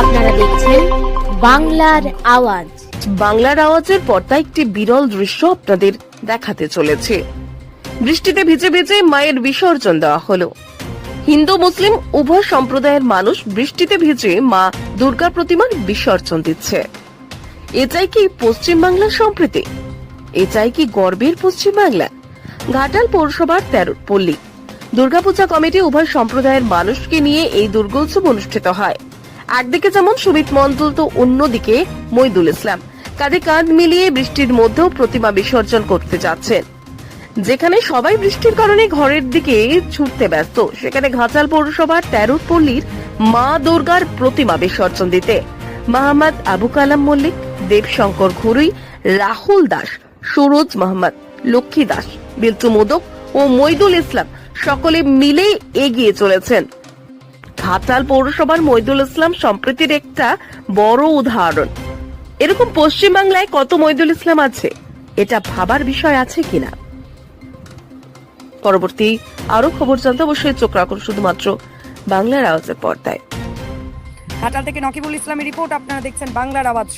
আপনারা দেখছেন বাংলার আওয়াজ। বাংলার আওয়াজের পর্দায় একটি বিরল দৃশ্য আপনাদের দেখাতে চলেছে। বৃষ্টিতে ভিজে ভিজে মায়ের বিসর্জন দেওয়া হলো। হিন্দু মুসলিম উভয় সম্প্রদায়ের মানুষ বৃষ্টিতে ভিজে মা দুর্গা প্রতিমার বিসর্জন দিচ্ছে। এটাই কি পশ্চিম বাংলার সম্প্রীতি? এটাই কি গর্বের পশ্চিম বাংলা? ঘাটাল পৌরসভার 13 পল্লী দুর্গাপূজা কমিটি উভয় সম্প্রদায়ের মানুষকে নিয়ে এই দুর্গোৎসব অনুষ্ঠিত হয়। একদিকে যেমন সুমিত মন্ডল, তো অন্যদিকে মইদুল ইসলাম কাঁধে কাঁধ মিলিয়ে বৃষ্টির মধ্যেও প্রতিমা বিসর্জন করতে যাচ্ছেন। যেখানে সবাই বৃষ্টির কারণে ঘরের দিকে ছুটতে ব্যস্ত, সেখানে ঘাটাল পৌরসভার 13 পল্লীর মা দুর্গার প্রতিমা বিসর্জন দিতে মোহাম্মদ আবু কালাম মল্লিক, দেবশঙ্কর ঘুরুই, রাহুল দাস, সুরজ মোহাম্মদ, লক্ষ্মী দাস, বিল্টু মোদক ও মইদুল ইসলাম সকলে মিলে এগিয়ে চলেছেন। ঘাটাল পৌরসভার মইদুল ইসলাম সম্প্রীতির একটা বড় উদাহরণ। এরকম পশ্চিম বাংলায় কত মইদুল ইসলাম আছে, এটা ভাবার বিষয় আছে কিনা। পরবর্তী আরো খবর জানতে অবশ্যই চোখ রাখুন শুধুমাত্র বাংলার আওয়াজের পর্দায়। ঘাটাল থেকে নকিবুল ইসলামের রিপোর্ট। আপনারা দেখছেন বাংলার আওয়াজ।